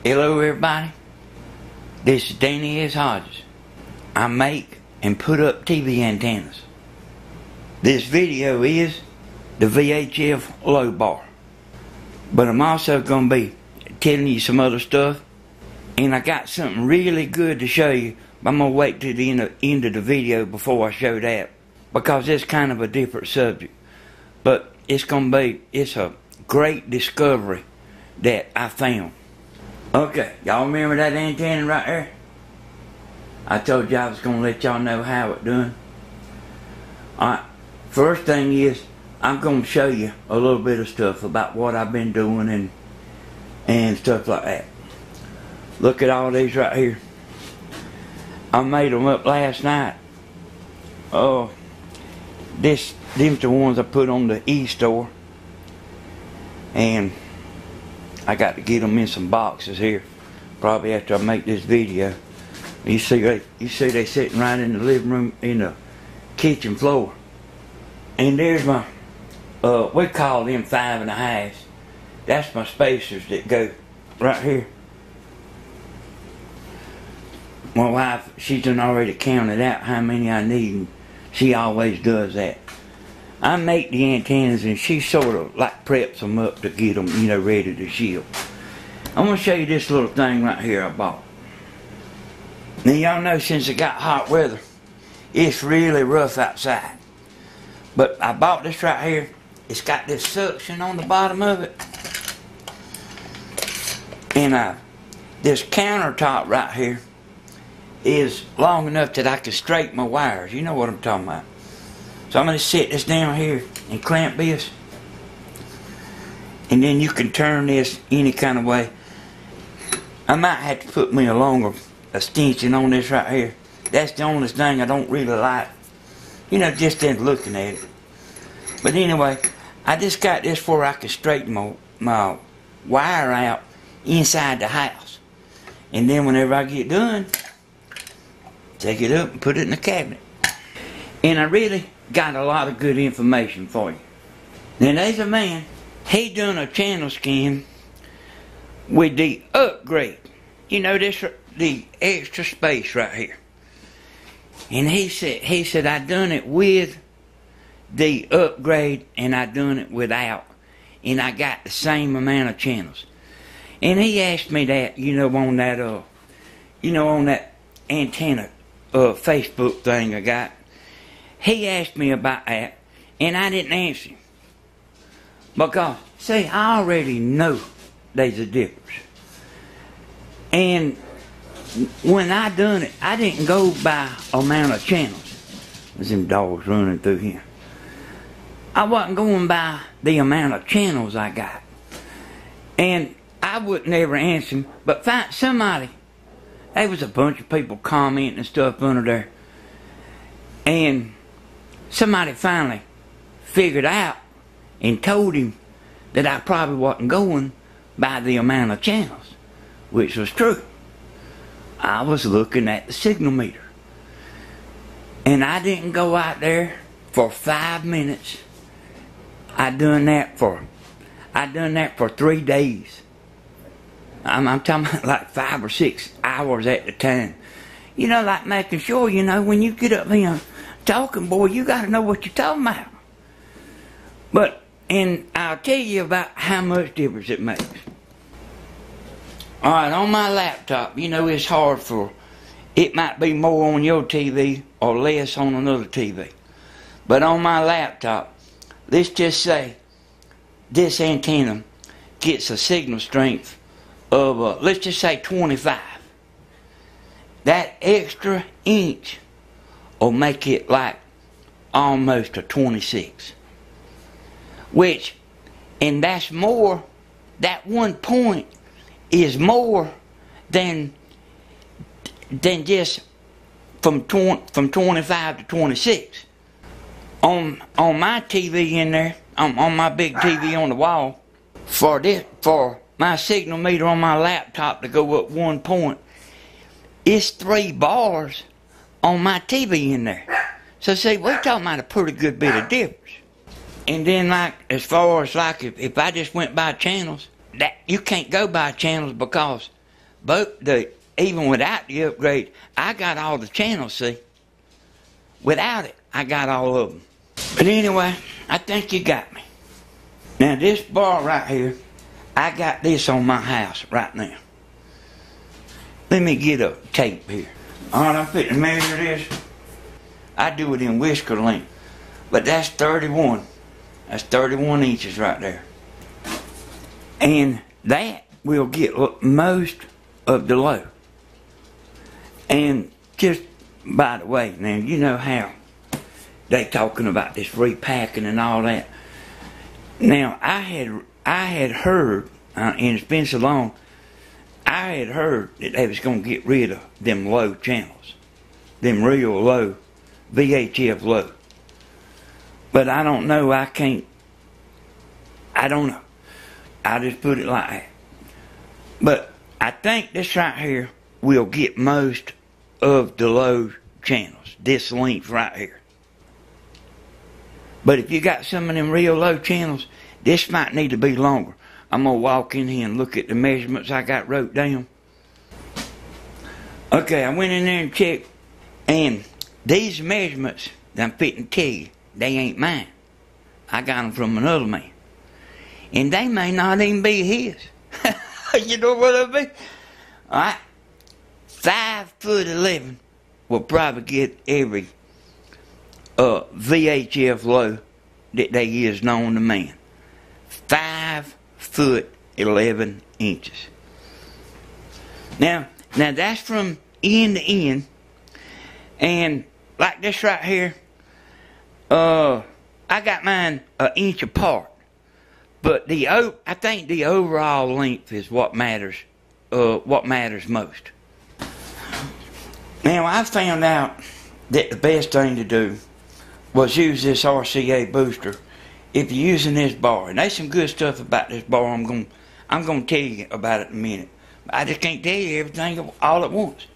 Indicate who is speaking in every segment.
Speaker 1: Hello everybody, this is Danny S Hodges. I make and put up TV antennas. This video is the VHF low bar, but I'm also going to be telling you some other stuff, and I got something really good to show you, but I'm going to wait till the end of the video before I show that, because it's kind of a different subject, but it's a great discovery that I found. Okay, y'all remember that antenna right there? I told you I was going to let y'all know how it's done. Alright, first thing is, I'm going to show you a little bit of stuff about what I've been doing and stuff like that. Look at all these right here. I made them up last night. Them's the ones I put on the e-store. And I got to get them in some boxes here, probably after I make this video. You see they sitting right in the living room, in the kitchen floor. And there's my, we call them 5.5s. That's my spacers that go right here. My wife, she's done already counted out how many I need, and she always does that. I make the antennas and she sort of like preps them up to get them, ready to ship. I'm going to show you this little thing right here I bought. Now y'all know since it got hot weather, it's really rough outside. But I bought this right here. It's got this suction on the bottom of it. And this countertop right here is long enough that I can straighten my wires. You know what I'm talking about. So I'm going to set this down here and clamp this. And then you can turn this any kind of way. I might have to put me a longer extension on this right here. That's the only thing I don't really like. Just in looking at it. But anyway, I just got this where I can straighten my wire out inside the house. And then whenever I get done, take it up and put it in the cabinet. And I really got a lot of good information for you. Now there's a man, he done a channel scan with the upgrade. The extra space right here. And he said I done it with the upgrade and I done it without. And I got the same amount of channels. And he asked me that, on that antenna Facebook thing I got. He asked me about that, and I didn't answer him. Because, see, I already know there's a difference. And when I done it, I didn't go by amount of channels. There's them dogs running through here. I wasn't going by the amount of channels I got. And I wouldn't ever answer him, but find somebody. There was a bunch of people commenting and stuff under there. And somebody finally figured out and told him that I probably wasn't going by the amount of channels, which was true. I was looking at the signal meter. And I didn't go out there for 5 minutes. I done that for 3 days. I'm talking about like 5 or 6 hours at the time. Like making sure, when you get up here talking, boy, you got to know what you're talking about. And I'll tell you about how much difference it makes. Alright, on my laptop, it's hard it might be more on your TV or less on another TV. But on my laptop, let's just say this antenna gets a signal strength of, let's just say 25. That extra inch will make it like almost a 26. And that's more, that 1 point is more than just from 25 to 26. On my TV in there, on my big TV on the wall, for my signal meter on my laptop to go up 1 point, it's 3 bars on my TV in there. So see, we're talking about a pretty good bit of difference. And then as far as if I just went by channels, that you can't go by channels because even without the upgrade, I got all the channels, see. Without it, I got all of them. But anyway, I think you got me. Now this bar right here, I got this on my house right now. Let me get a tape here. Alright, I'm fitting to measure this. I do it in whisker length. But that's 31. That's 31 inches right there. And that will get most of the low. And just by the way, now you know how they talking about this repacking and all that. Now I had heard, and it's been so long, I had heard that they was gonna get rid of them low channels, them real low, VHF low. But I don't know. I don't know. I just put it like that. But I think this right here will get most of the low channels. This length right here. But if you got some of them real low channels, this might need to be longer. I'm going to walk in here and look at the measurements I got wrote down. Okay, I went in there and checked. And these measurements that I'm fitting to tell you, they ain't mine. I got them from another man. And they may not even be his. You know what I mean? Alright. 5'11" will probably get every VHF low that they is known to man. 5'11" inches. Now that's from end to end. And like this right here, I got mine an inch apart. But I think the overall length is what matters most. Now I found out that the best thing to do was use this RCA booster if you're using this bar. And there's some good stuff about this bar. I'm gonna tell you about it in a minute. I just can't tell you everything all at once.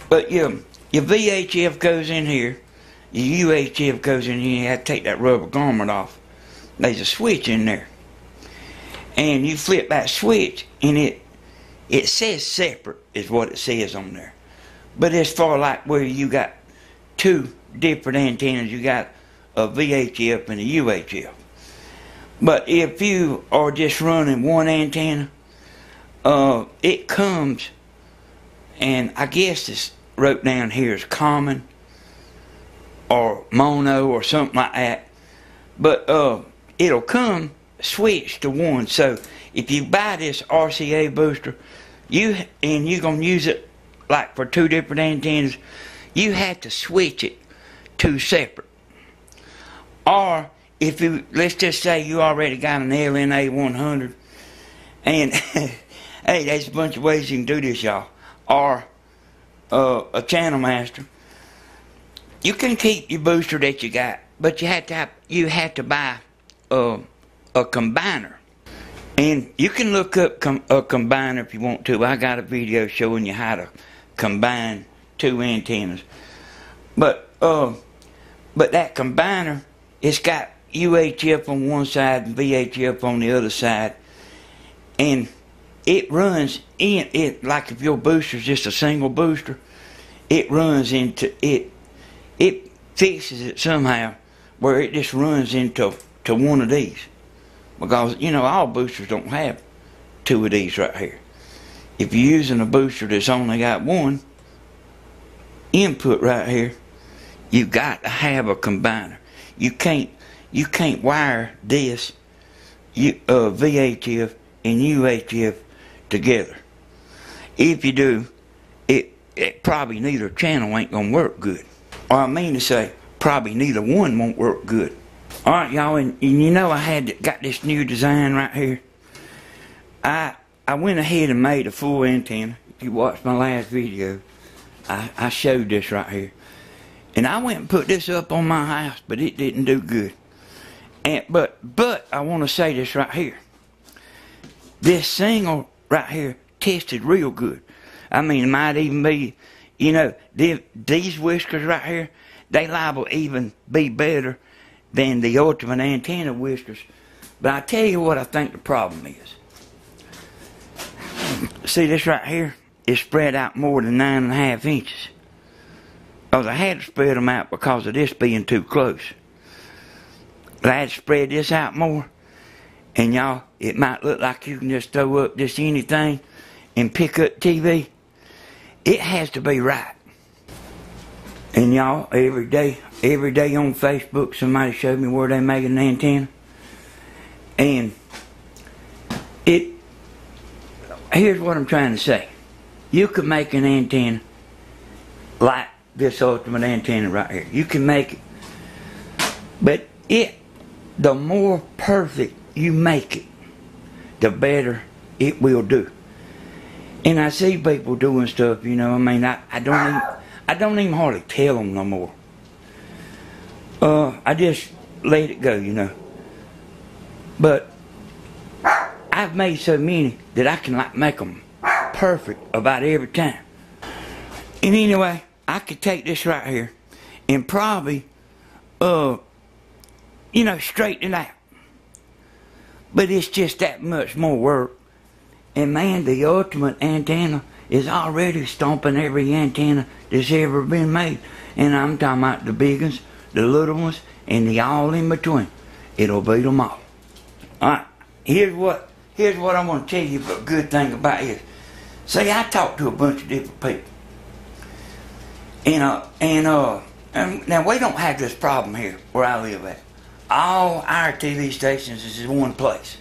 Speaker 1: But your VHF goes in here, your UHF goes in here. You have to take that rubber garment off. There's a switch in there, and you flip that switch, and it says separate is what it says on there. But it's for like where you got two different antennas. You got a VHF and a UHF. But if you are just running one antenna, it comes, and I guess it's wrote down here as common or mono or something like that. But it'll come switch to one. So if you buy this RCA booster, you're gonna use it like for two different antennas, you have to switch it to separate. Or if you, let's just say you already got an LNA 100, and hey, there's a bunch of ways you can do this, y'all. Or a channel master. You can keep your booster that you got, but you have to buy a combiner. And you can look up a combiner if you want to. I got a video showing you how to combine two antennas. But that combiner, it's got UHF on one side and VHF on the other side. And it runs in it like if your booster's just a single booster, it runs into it. It fixes it somehow where it just runs into one of these. Because, you know, all boosters don't have two of these right here. If you're using a booster that's only got one input right here, you got to have a combiner. You can't wire this VHF and UHF together. If you do, it probably neither channel ain't gonna work good. Or I mean to say, probably neither one won't work good. Alright, y'all, and you know I got this new design right here. I went ahead and made a full antenna. If you watched my last video, I showed this right here. And I went and put this up on my house, but it didn't do good. But I want to say this right here. This single right here tested real good. I mean, it might even be, you know, these whiskers right here, they liable to even be better than the ultimate antenna whiskers. But I tell you what I think the problem is. See this right here? It's spread out more than 9.5 inches. Because I had to spread them out because of this being too close. But I had to spread this out more. And y'all, it might look like you can just throw up just anything and pick up TV. It has to be right. And y'all, every day on Facebook, somebody showed me where they make an antenna. And here's what I'm trying to say. You could make an antenna like this ultimate antenna right here. You can make it. But the more perfect you make it, the better it will do. And I see people doing stuff, you know, I mean, I don't even hardly tell them no more. I just let it go, you know. But I've made so many that I can like make them perfect about every time. And anyway, I could take this right here and probably, you know, straighten it out. But it's just that much more work. And man, the ultimate antenna is already stomping every antenna that's ever been made. And I'm talking about the big ones, the little ones, and the all in between. It'll beat them all. Alright, here's what I want to tell you a good thing about this. See, I talked to a bunch of different people. And now we don't have this problem here where I live at. All our TV stations is in one place.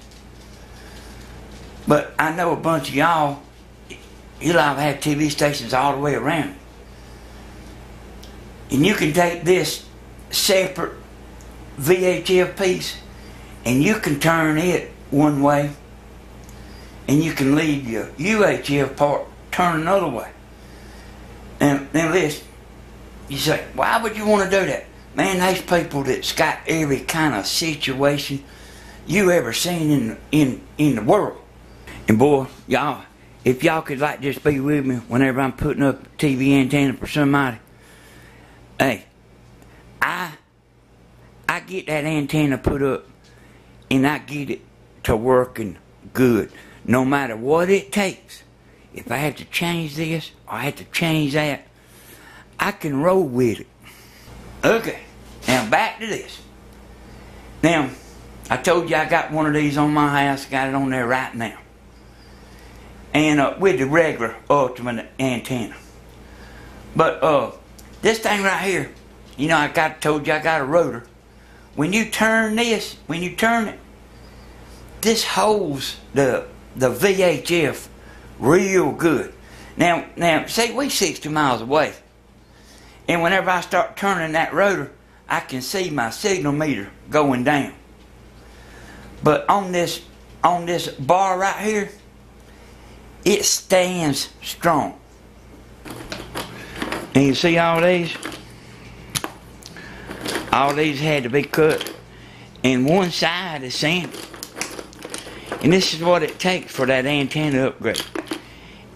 Speaker 1: But I know a bunch of y'all, you'll have TV stations all the way around. And you can take this separate VHF piece and you can turn it one way and you can leave your UHF part turn another way. And now listen, you say, why would you want to do that? Man, there's people that's got every kind of situation you ever seen in the world. And boy, y'all, if y'all could like just be with me whenever I'm putting up a TV antenna for somebody, hey, I get that antenna put up and I get it to working good, no matter what it takes. If I have to change this or I have to change that, I can roll with it. Okay, now back to this. Now, I told you I got one of these on my house, got it on there right now. And with the regular ultimate antenna. But this thing right here, you know, told you I got a rotor. When you turn this, this holds the VHF real good. Now, see, we 60 miles away. And whenever I start turning that rotor, I can see my signal meter going down. But on this bar right here, it stands strong. And you see all these? All these had to be cut. And one side is sanded. And this is what it takes for that antenna upgrade.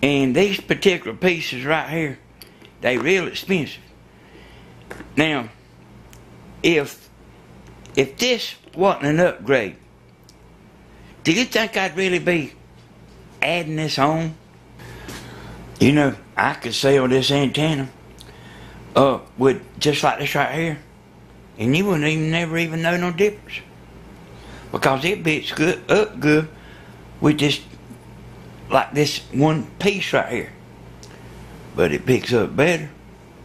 Speaker 1: And these particular pieces right here, they real expensive. Now, if this wasn't an upgrade, do you think I'd really be adding this on? You know, I could sell this antenna with just like this right here, and you wouldn't never even know no difference, because it picks up good with just like this one piece right here, but it picks up better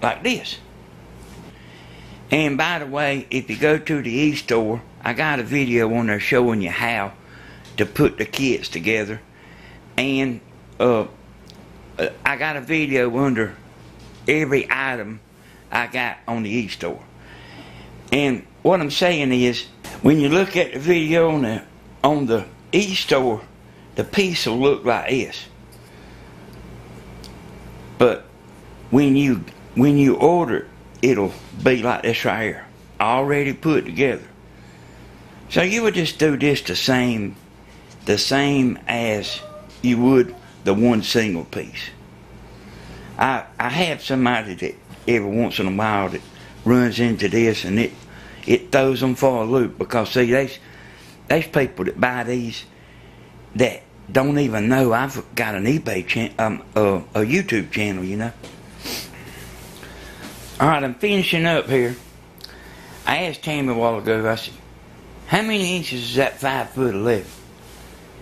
Speaker 1: like this. And by the way, if you go to the e-store, I got a video on there showing you how to put the kits together. And I got a video under every item I got on the e-store. And what I'm saying is, when you look at the video on the e-store, the piece will look like this. But when you order it, it'll be like this right here, already put together. So you would just do this the same as you would the one single piece. I have somebody that every once in a while that runs into this and it throws them for a loop, because see, there's people that buy these that don't even know I've got an eBay channel, a YouTube channel, you know. Alright, I'm finishing up here. I asked Tammy a while ago, I said, how many inches is that 5'11"?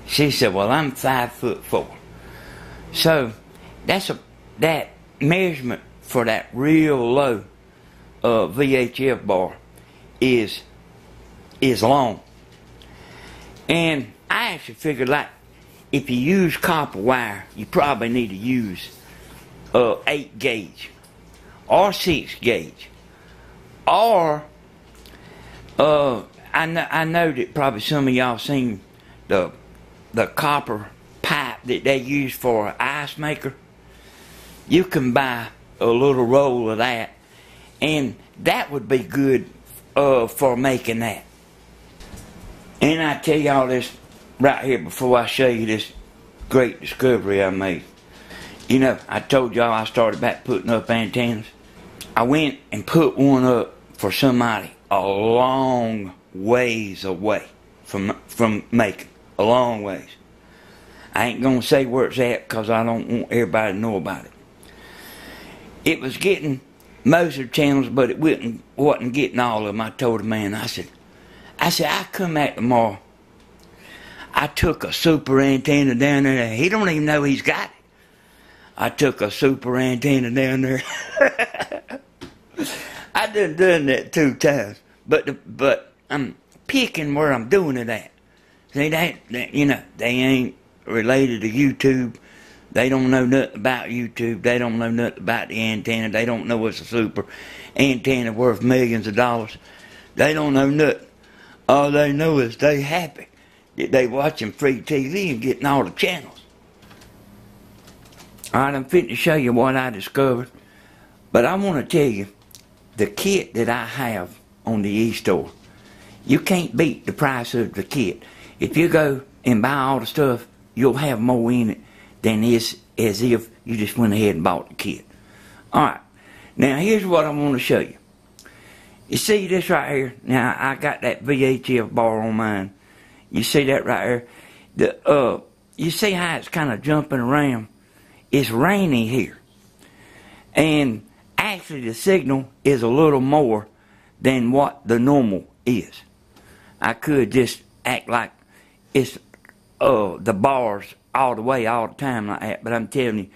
Speaker 1: She said, well, I'm 5'4". So, that measurement for that real low VHF bar is long. And I actually figured, like, if you use copper wire, you probably need to use 8 gauge or 6 gauge. Or I know that probably some of y'all seen the copper pipe that they use for an ice maker. You can buy a little roll of that, and that would be good for making that. And I tell y'all this right here before I show you this great discovery I made. You know, I told y'all I started back putting up antennas. I went and put one up for somebody a long ways away from making. A long ways. I ain't gonna say where it's at because I don't want everybody to know about it. It was getting most of the channels, but it wasn't getting all of them. I told the man, I said, I come back tomorrow. I took a super antenna down there. He don't even know he's got it. I took a super antenna down there. I done that 2 times, but I'm picking where I'm doing it at. See, you know, they ain't related to YouTube. They don't know nothing about YouTube. They don't know nothing about the antenna. They don't know it's a super antenna worth millions of dollars. They don't know nothing. All they know is they happy that they watching free TV and getting all the channels. Alright, I'm fitting to show you what I discovered. But I want to tell you, the kit that I have on the e-store, you can't beat the price of the kit. If you go and buy all the stuff, you'll have more in it than is as if you just went ahead and bought the kit. Alright, now here's what I want to show you. You see this right here? Now I got that VHF bar on mine. You see that right here? You see how it's kind of jumping around? It's rainy here. And actually the signal is a little more than what the normal is. I could just act like it's the bars all the way, all the time like that, but I'm telling you,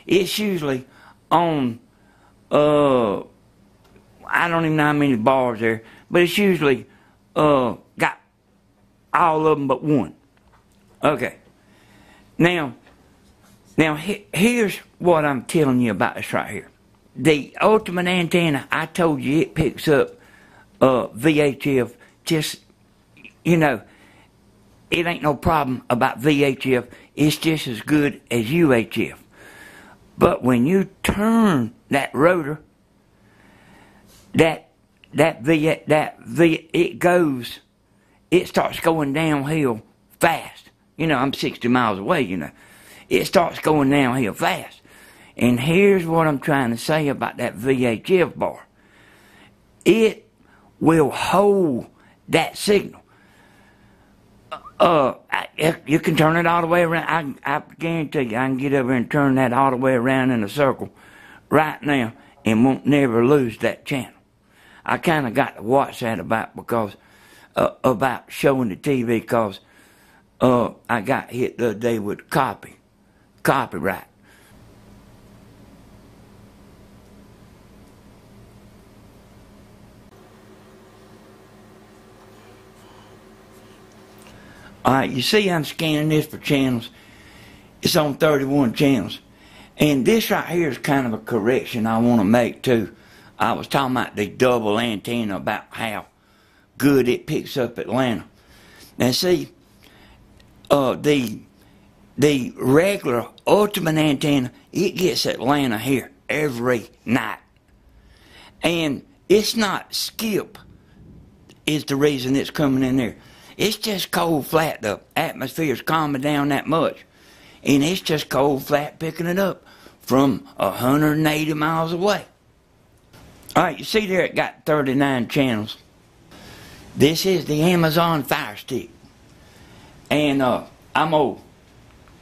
Speaker 1: it's usually on, I don't even know how many bars there, but it's usually got all of them but one. Okay. Now here's what I'm telling you about this right here. The ultimate antenna, I told you it picks up VHF. Just, you know, it ain't no problem about VHF. It's just as good as UHF. But when you turn that rotor, it starts going downhill fast. You know, I'm 60 miles away, you know. It starts going downhill fast. And here's what I'm trying to say about that VHF bar. It will hold that signal. You can turn it all the way around. I guarantee you, I can get over and turn that all the way around in a circle right now and won't never lose that channel. I kind of got to watch that about showing the TV because I got hit the other day with copyright. Alright, you see I'm scanning this for channels. It's on 31 channels. And this right here is kind of a correction I want to make too. I was talking about the double antenna, about how good it picks up Atlanta. Now see, the regular ultimate antenna, it gets Atlanta here every night. And it's not skip is the reason it's coming in there. It's just cold flat. The atmosphere's calming down that much. And it's just cold flat picking it up from 180 miles away. Alright, you see there it got 39 channels. This is the Amazon Fire Stick. And I'm old.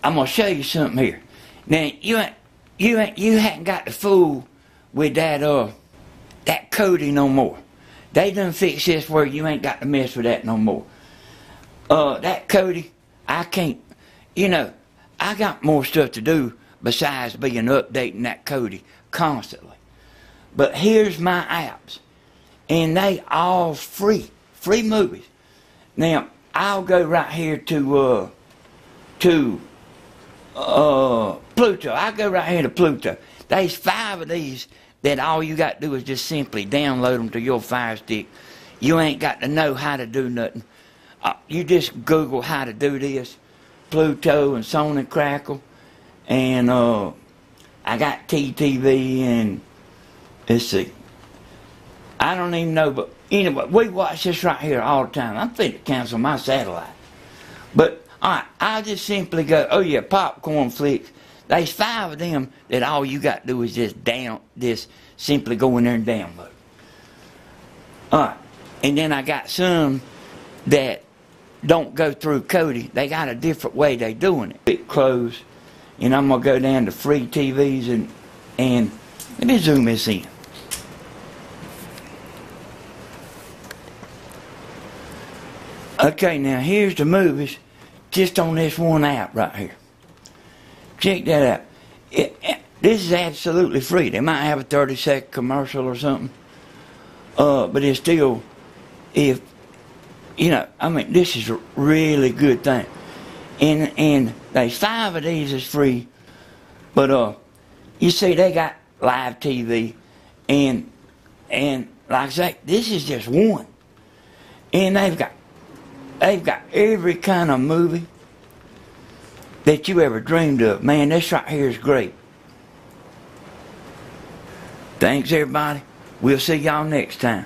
Speaker 1: I'm gonna show you something here. Now you hadn't got to fool with that Cody no more. They done fixed this where you ain't got to mess with that no more. That Cody, I can't. You know, I got more stuff to do besides being updating that Cody constantly. But here's my apps, and they all free movies. Now I'll go right here to Pluto. I go right here to Pluto. There's 5 of these that all you got to do is just simply download them to your Fire Stick. You ain't got to know how to do nothing. You just Google how to do this, Pluto and Sony Crackle, and I got TTV and let's see. I don't even know, but anyway, we watch this right here all the time. I'm finna cancel my satellite. But alright, I'll just simply go, oh yeah, popcorn flicks. There's 5 of them that all you got to do is just simply go in there and download. Alright, and then I got some that don't go through Cody. They got a different way they doing it. It close, and I'm gonna go down to free TVs and let me zoom this in. Okay, now here's the movies just on this one app right here. Check that out. This is absolutely free. They might have a 30-second commercial or something. But it's still, if, you know, I mean, this is a really good thing. And there's 5 of these is free. But, you see, they got live TV. And like I say, this is just one. And they've got every kind of movie that you ever dreamed of. Man, this right here is great. Thanks, everybody. We'll see y'all next time.